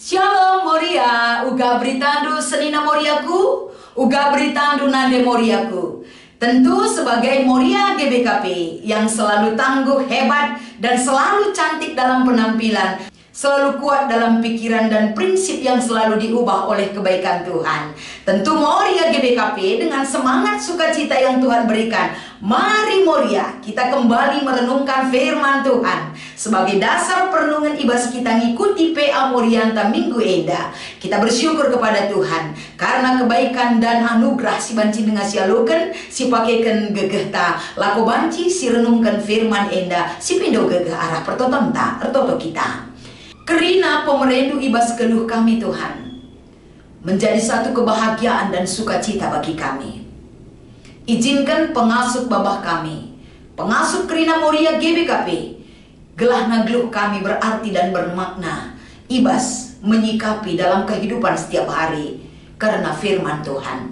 Shalom Moria, uga beritandu senina Moriaku, uga beritandu nande Moriaku. Tentu sebagai Moria GBKP yang selalu tangguh, hebat, dan selalu cantik dalam penampilan, selalu kuat dalam pikiran dan prinsip yang selalu diubah oleh kebaikan Tuhan. Tentu Moria GBKP dengan semangat sukacita yang Tuhan berikan. Mari Moria, kita kembali merenungkan firman Tuhan. Sebagai dasar perenungan ibas kita ngikuti PA Morianta Minggu Enda. Kita bersyukur kepada Tuhan karena kebaikan dan anugerah si banci dengan si alukan, si pakaikan gegeh ta, lako banci si renungkan firman Enda, si pindo gegeh arah pertoton ta, ertoto kita. Kerina pemerendu ibas keluh kami Tuhan menjadi satu kebahagiaan dan sukacita bagi kami. Izinkan pengasuh babah kami, pengasuh Kerina Moria GBKP, gelah nagluh kami berarti dan bermakna ibas menyikapi dalam kehidupan setiap hari karena firman Tuhan.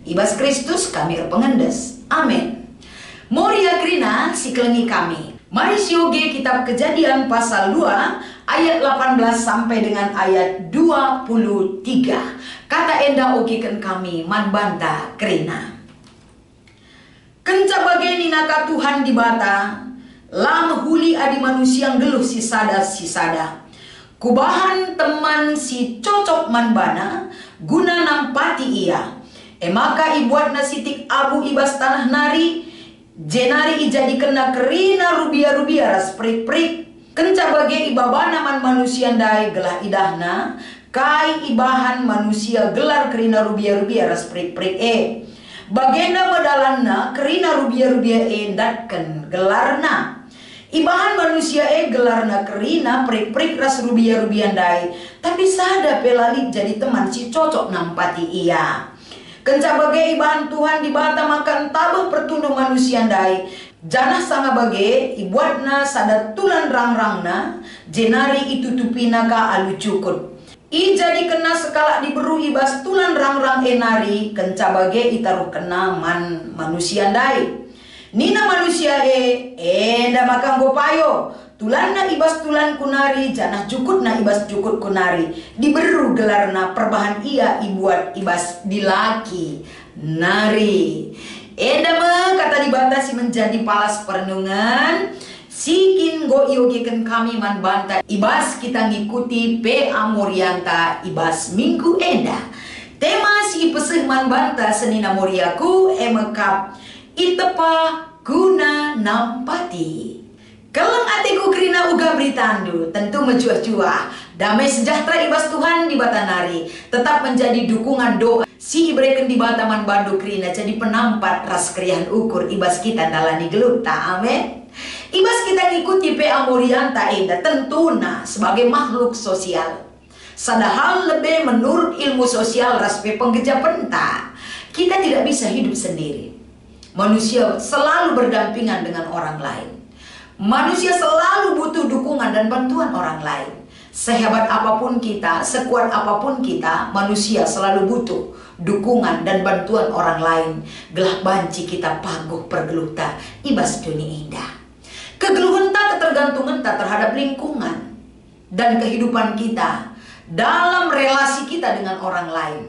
Ibas Kristus kami pengendes. Amin. Moria Kerina si kelengi kami. Mari sioge kitab Kejadian pasal 2 ayat 18 sampai dengan ayat 23. Kata enda ogikan kami man banta Kerina. Kenca bageni naka Tuhan di bata, lam huli adi manusia geluh si sada. Kubahan teman si cocok man bana, guna nampati ia. Maka ibuat nasitik abu ibas tanah nari, jenari ijadi kena Kerina rubia ras prik. Kenca bage ibabana man manusia dai gelah idahna, kai ibahan manusia gelar Kerina rubia ras prik. Bagenda medalanna Kerina rubia datken gelarna. Ibahan manusia gelarna Kerina prik ras rubia dai. Tapi sada pelalik jadi teman si cocok nampati ia. Kenca bage ibahan Tuhan di bata makan tabuh pertundu manusia dai. Janah sanga bage ibuatna sada tulan rang-rangna, jenari itu tupina ka alu cukut. I jadi kena sekala diberu ibas tulan rang-rang enari, kenca bage itaruh kena man manusia dai. Nina manusia enda makang gopayo, tulanna ibas tulan kunari, janah jukut na ibas jukut kunari. Diberu gelarna perbahan ia ibuat ibas dilaki nari. Enda kata dibatasi menjadi palas perenungan. Sikin go iogikan kami man banta ibas kita ngikuti PA Morianta ibas Minggu Enda. Tema si pesih man banta senina Moriaku emekap itepa guna nampati. Keleng atiku Kerina uga beritandu tentu mencuah-cuah. Damai sejahtera ibas Tuhan di Batanari tetap menjadi dukungan doa si ibreken di Bataman Bandu Kerina jadi penampat ras kerian ukur ibas kita dalani gelukta. Amin. Ibas kita ngikuti PA Morianta Enda tentuna sebagai makhluk sosial. Sadahal lebih menurut ilmu sosial raspe penggeja penta. Kita tidak bisa hidup sendiri. Manusia selalu berdampingan dengan orang lain. Manusia selalu butuh dukungan dan bantuan orang lain. Sehebat apapun kita, sekuat apapun kita, manusia selalu butuh dukungan dan bantuan orang lain. Gelah banci kita paguh pergeluta ibas dunia indah. Kegeluhan tak ketergantungan tak terhadap lingkungan dan kehidupan kita dalam relasi kita dengan orang lain.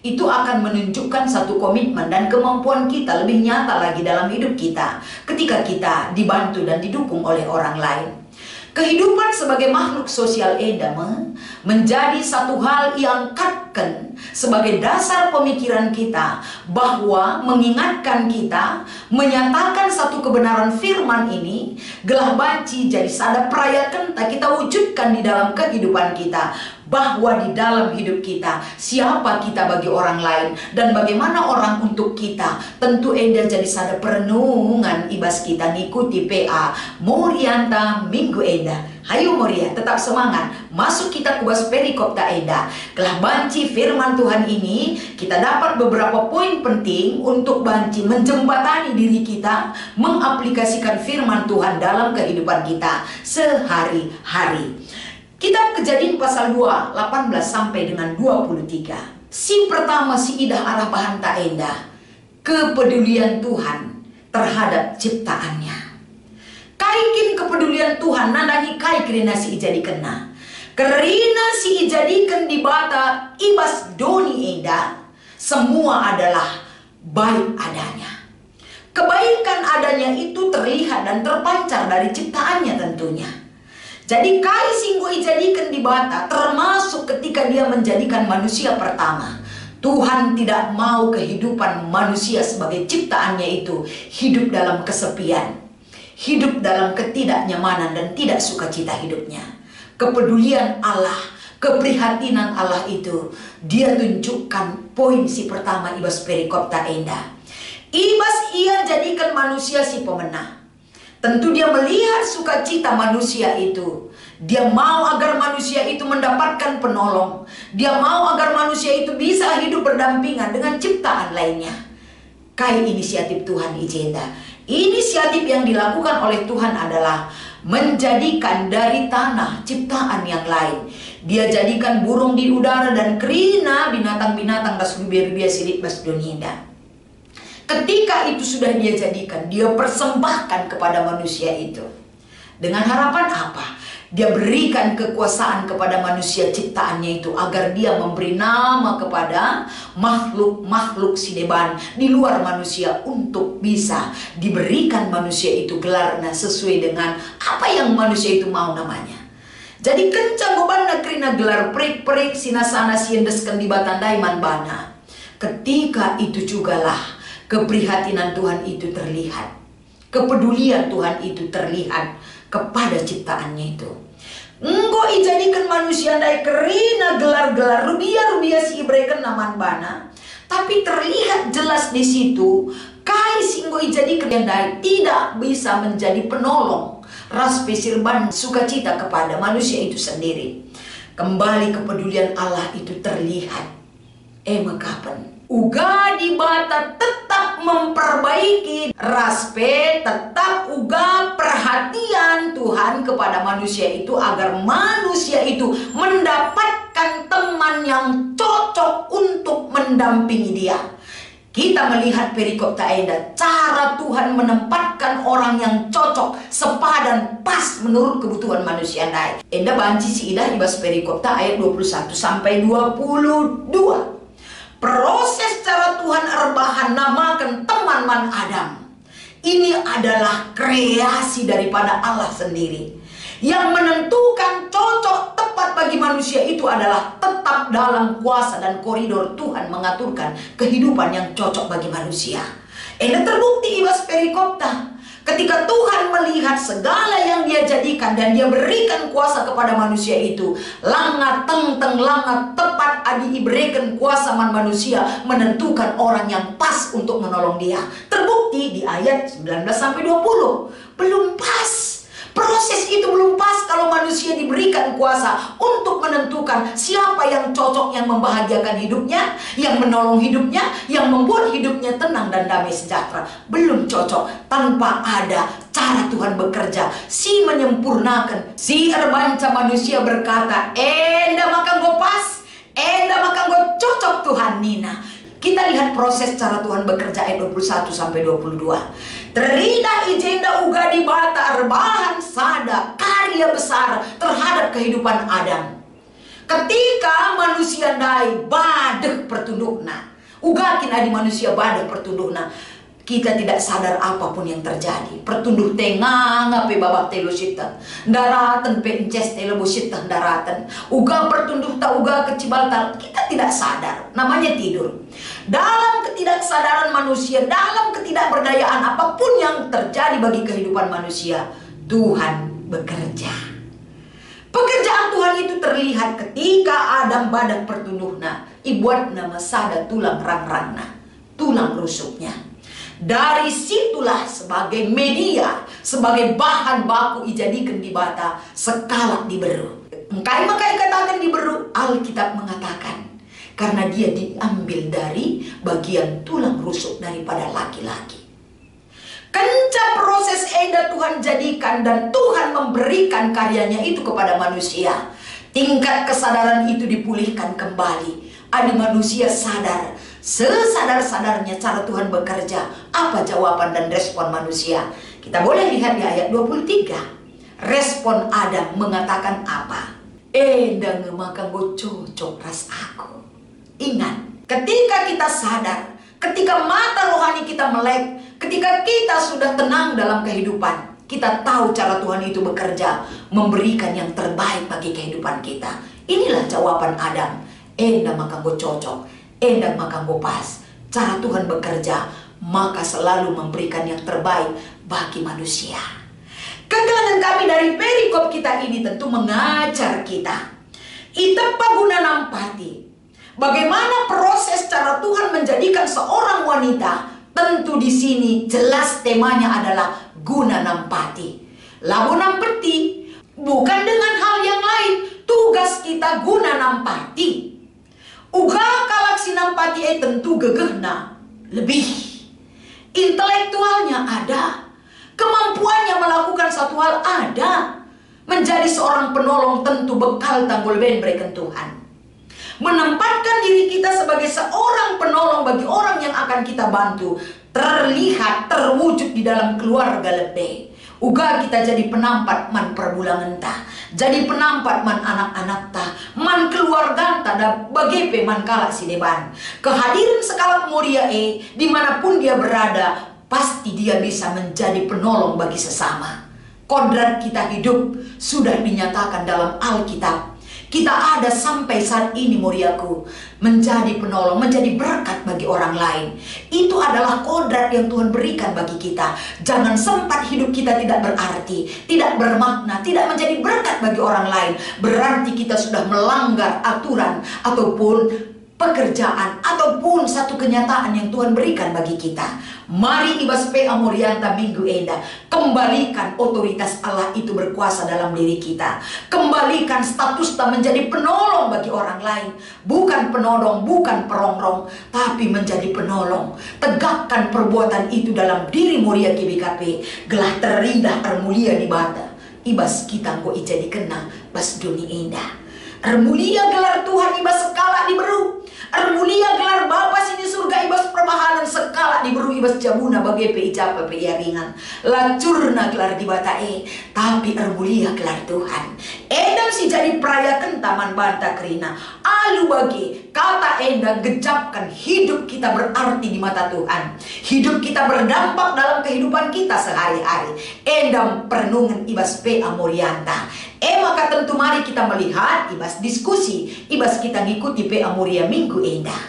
Itu akan menunjukkan satu komitmen dan kemampuan kita lebih nyata lagi dalam hidup kita ketika kita dibantu dan didukung oleh orang lain. Kehidupan sebagai makhluk sosial edama menjadi satu hal yang katken sebagai dasar pemikiran kita bahwa mengingatkan kita menyatakan satu kebenaran firman ini gelah banci jadi sada perayakan tak kita wujudkan di dalam kehidupan kita bahwa di dalam hidup kita siapa kita bagi orang lain dan bagaimana orang untuk kita. Tentu enda jadi sada perenungan ibas kita ngikuti PA Morianta Minggu Enda. Hayo Moria tetap semangat masuk kita kubas perikop tak enda. Kelah banci firman Tuhan ini kita dapat beberapa poin penting untuk banci menjembatani diri kita mengaplikasikan firman Tuhan dalam kehidupan kita sehari-hari. Kitab Kejadian pasal 2, 18 sampai dengan 23. Si pertama si idah arah bahan tak endah. Kepedulian Tuhan terhadap ciptaannya. Kaikin kepedulian Tuhan nandangi kai Kerina si ijadi kena. Kerina si ijadikan di bata ibas doni enda, semua adalah baik adanya. Kebaikan adanya itu terlihat dan terpancar dari ciptaannya tentunya. Jadi kai singgo ijadikan di bata, termasuk ketika dia menjadikan manusia pertama. Tuhan tidak mau kehidupan manusia sebagai ciptaannya itu hidup dalam kesepian, hidup dalam ketidaknyamanan dan tidak sukacita hidupnya. Kepedulian Allah, keprihatinan Allah itu dia tunjukkan poin si pertama ibas perikop ta enda. Ibas ia jadikan manusia si pemenang. Tentu dia melihat sukacita manusia itu. Dia mau agar manusia itu mendapatkan penolong. Dia mau agar manusia itu bisa hidup berdampingan dengan ciptaan lainnya. Kai inisiatif Tuhan ijenda. Inisiatif yang dilakukan oleh Tuhan adalah menjadikan dari tanah ciptaan yang lain. Dia jadikan burung di udara dan kerina binatang-binatang das luber-luber silit bas doninda. Ketika itu sudah dia jadikan, dia persembahkan kepada manusia itu. Dengan harapan apa? Dia berikan kekuasaan kepada manusia ciptaannya itu agar dia memberi nama kepada makhluk-makhluk sideban di luar manusia untuk bisa diberikan manusia itu gelarnya sesuai dengan apa yang manusia itu mau namanya. Jadi kencang beban kerina gelar perik-perik sinasana siendeskan di batandai manbana. Ketika itu jugalah keprihatinan Tuhan itu terlihat. Kepedulian Tuhan itu terlihat kepada ciptaannya itu. Enggo ijadikan manusia andai kerina gelar-gelar rubia si ibrekan naman bana. Tapi terlihat jelas di situ kai singgo ijadikan andai tidak bisa menjadi penolong ras pesirban sukacita kepada manusia itu sendiri. Kembali kepedulian Allah itu terlihat. Makapan uga di bata tetap memperbaiki raspe, tetap uga perhatian Tuhan kepada manusia itu agar manusia itu mendapatkan teman yang cocok untuk mendampingi dia. Kita melihat perikop taenda, cara Tuhan menempatkan orang yang cocok, sepadan, pas menurut kebutuhan manusia. Enda banci si idah ibas perikop ta ayat 21 sampai 22. Proses cara Tuhan erbahan namakan teman-man Adam. Ini adalah kreasi daripada Allah sendiri. Yang menentukan cocok tepat bagi manusia itu adalah tetap dalam kuasa dan koridor Tuhan mengaturkan kehidupan yang cocok bagi manusia. Ini terbukti ibas perikopta. Ketika Tuhan melihat segala yang dia jadikan dan dia berikan kuasa kepada manusia itu, langat teng langat tepat adi iberikan kuasa manusia menentukan orang yang pas untuk menolong dia. Terbukti di ayat 19 sampai 20. Belum pas. Proses itu belum pas kalau manusia diberikan kuasa untuk menentukan siapa yang cocok, yang membahagiakan hidupnya, yang menolong hidupnya, yang membuat hidupnya tenang dan damai sejahtera. Belum cocok tanpa ada cara Tuhan bekerja. Si menyempurnakan, si erbanca manusia berkata, enda makan go pas, enda makan go cocok Tuhan Nina. Kita lihat proses cara Tuhan bekerja ayat 21 sampai 22. Terida ijenda uga di bata erbahan sada karya besar terhadap kehidupan Adam. Ketika manusia dai badek pertundukna, ugakin adi manusia badek pertundukna, kita tidak sadar apapun yang terjadi. Pertunduh tengah ngape babak telo sita, daratan pe ences telo busita daratan. Uga pertunduh ta uga kecibal ta, kita tidak sadar. Namanya tidur. Dalam ketidaksadaran manusia, dalam ketidakberdayaan apapun yang terjadi bagi kehidupan manusia, Tuhan bekerja. Pekerjaan Tuhan itu terlihat ketika Adam badak pertunduhna, ibuat nama sada tulang rang-rangna, tulang rusuknya. Dari situlah sebagai media, sebagai bahan baku ijadikan di bata, sekala diberu. Makai katakan diberu, Alkitab mengatakan karena dia diambil dari bagian tulang rusuk daripada laki-laki. Kenca proses eda Tuhan jadikan dan Tuhan memberikan karyanya itu kepada manusia. Tingkat kesadaran itu dipulihkan kembali. Adi manusia sadar, sesadar-sadarnya cara Tuhan bekerja. Apa jawaban dan respon manusia? Kita boleh lihat di ayat 23. Respon Adam mengatakan apa? Endang makan go cocok ras aku. Ingat, ketika kita sadar, ketika mata rohani kita melek, ketika kita sudah tenang dalam kehidupan, kita tahu cara Tuhan itu bekerja, memberikan yang terbaik bagi kehidupan kita. Inilah jawaban Adam. Endang makan go cocok, endang makan go pas. Cara Tuhan bekerja, maka selalu memberikan yang terbaik bagi manusia. Keterangan kami dari perikop kita ini tentu mengajar kita. Itepa guna nampati. Bagaimana proses cara Tuhan menjadikan seorang wanita? Tentu di sini jelas temanya adalah guna nampati. Lagu nampati bukan dengan hal yang lain. Tugas kita guna nampati. Uga kalaksi nampati tentu gegehna lebih. Intelektualnya ada. Kemampuannya melakukan satu hal ada. Menjadi seorang penolong tentu bekal tanggul berikan Tuhan. Menempatkan diri kita sebagai seorang penolong bagi orang yang akan kita bantu. Terlihat, terwujud di dalam keluarga lebih. Uga kita jadi penampat man perbulangan ta. Jadi penampat man anak-anak ta. Man keluarga ta dan bagepe man kalak si deban. Kehadiran sekala muria dimanapun dia berada, pasti dia bisa menjadi penolong bagi sesama. Kodrat kita hidup sudah dinyatakan dalam Alkitab. Kita ada sampai saat ini muriaku, menjadi penolong, menjadi berkat bagi orang lain. Itu adalah kodrat yang Tuhan berikan bagi kita. Jangan sempat hidup kita tidak berarti, tidak bermakna, tidak menjadi berkat bagi orang lain. Berarti kita sudah melanggar aturan ataupun pekerjaan ataupun satu kenyataan yang Tuhan berikan bagi kita. Mari ibas PA Morianta minggu enda, kembalikan otoritas Allah itu berkuasa dalam diri kita. Kembalikan status kita menjadi penolong bagi orang lain. Bukan penolong, bukan perongrong, tapi menjadi penolong. Tegakkan perbuatan itu dalam diri Moria GBKP. Gelah terindah termulia di bata. Ibas kita kok jadi kena bas dunia indah. Ermulia gelar Tuhan ibas sekala diberu. Ermulia gelar Bapa sini surga ibas perbahanan sekala diberu ibas jabuna bagi ijapa ringan. Lacurna gelar di batae. Tapi ermulia gelar Tuhan. Edam si jadi perayakan taman banta kerina. Alu bagi kata endang gejapkan hidup kita berarti di mata Tuhan. Hidup kita berdampak dalam kehidupan kita sehari-hari. Endam perenungan ibas PA Morianta. Maka tentu mari kita melihat ibas diskusi, ibas kita ngikuti PA Moria minggu endah.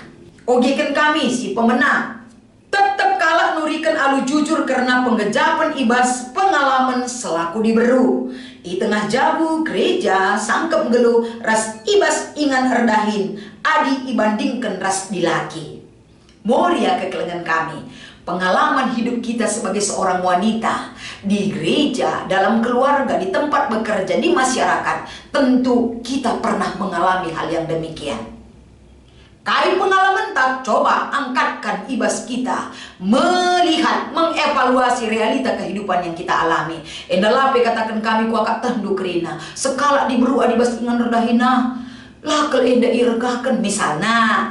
Ogikan kami si pemenang. Tetap kalah nurikan alu jujur karena penggejapan ibas pengalaman selaku diberu. I tengah jabu gereja sangkep gelu ras ibas ingan erdahin. Adi ibandingkan ras dilaki. Moria kekelengan kami. Pengalaman hidup kita sebagai seorang wanita di gereja, dalam keluarga, di tempat bekerja, di masyarakat, tentu kita pernah mengalami hal yang demikian. Kali pengalaman tak, coba angkatkan ibas kita melihat, mengevaluasi realita kehidupan yang kita alami. Endalape katakan kami kuakak tendu kerina sekala diberu adibas ingan redahina lakel enda irgakan misalnya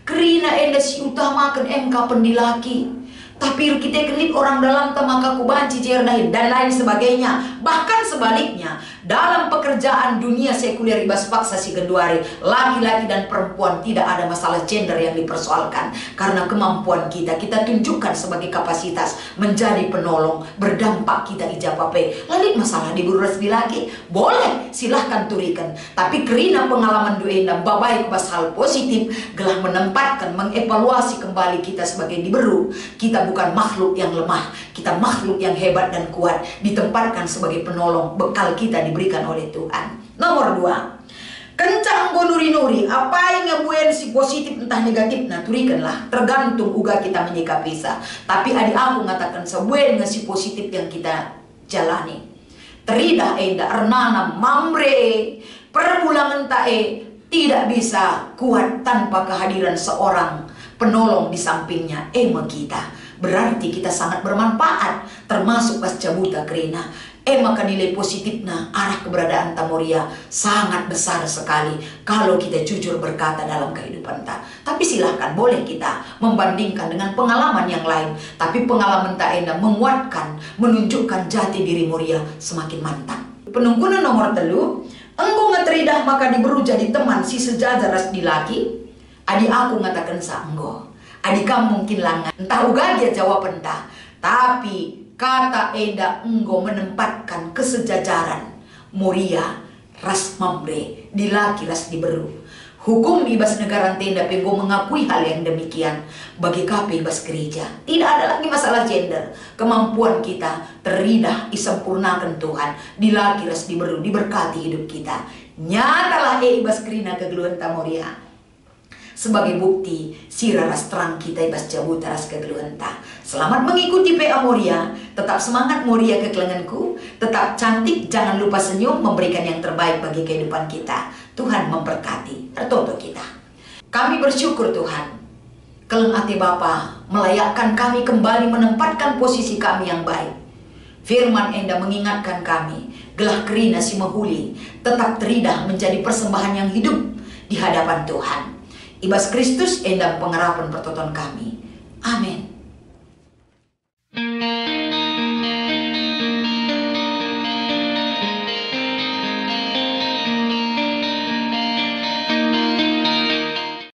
kerina enda si utamakan MK pendilaki. Tapi kita kenit orang dalam temaka kubanci cerdahin dan lain sebagainya. Bahkan sebaliknya, dalam pekerjaan dunia sekuler ibas paksa si genduari, laki-laki dan perempuan tidak ada masalah gender yang dipersoalkan. Karena kemampuan kita tunjukkan sebagai kapasitas menjadi penolong, berdampak kita ijapape. Lalu masalah diburas lagi, boleh silahkan turikan. Tapi kerina pengalaman duenda babai kubas hal positif, gelah menempatkan, mengevaluasi kembali kita sebagai diberu. Kita bukan makhluk yang lemah, kita makhluk yang hebat dan kuat, ditempatkan sebagai penolong, bekal kita diberikan oleh Tuhan. Nomor 2, kencang go nuri-nuri, apa yang ngebuen si positif entah negatif, nah turikanlah, tergantung uga kita menyikapi sa. Tapi adik aku ngatakan sebuen nge si positif yang kita jalani. Teridah enda ernana mamre, perbulangan tae tidak bisa kuat tanpa kehadiran seorang penolong di sampingnya kita. Berarti kita sangat bermanfaat, termasuk pas cabuta kerina. Maka nilai positifnya arah keberadaan Tamoria sangat besar sekali kalau kita jujur berkata dalam kehidupan ta. Tapi silahkan boleh kita membandingkan dengan pengalaman yang lain. Tapi pengalaman ta enda menguatkan, menunjukkan jati diri Moria semakin mantap. Penunggunan nomor 3, Engkau ngeteridah maka diburu jadi teman si sejajar ras dilaki. Adi aku ngatakan sa engkau. Adi kamu mungkin langan. Entah uga dia jawab entah. Tapi kata eda engkau menempatkan kesejajaran. Moria ras mamre dilaki ras diberu. Hukum ibas negara tenda penggo mengakui hal yang demikian. Bagi KP ibas gereja tidak ada lagi masalah gender. Kemampuan kita teridah disempurnakan Tuhan. Dilaki ras diberu, diberkati hidup kita. Nyatalah ibas kerina kegeluhan tamoria. Sebagai bukti sira ras terang kita ibas jabut ras kegeluhan ta. Selamat mengikuti PA Moria. Tetap semangat Moria kekelenganku. Tetap cantik, jangan lupa senyum, memberikan yang terbaik bagi kehidupan kita. Tuhan memberkati tertoto kita. Kami bersyukur Tuhan, keleng ati Bapa melayakkan kami kembali menempatkan posisi kami yang baik. Firman Enda mengingatkan kami, gelah kerina si mahuli tetap teridah menjadi persembahan yang hidup di hadapan Tuhan. Ibas Kristus Enda pengharapan pertonton kami. Amin.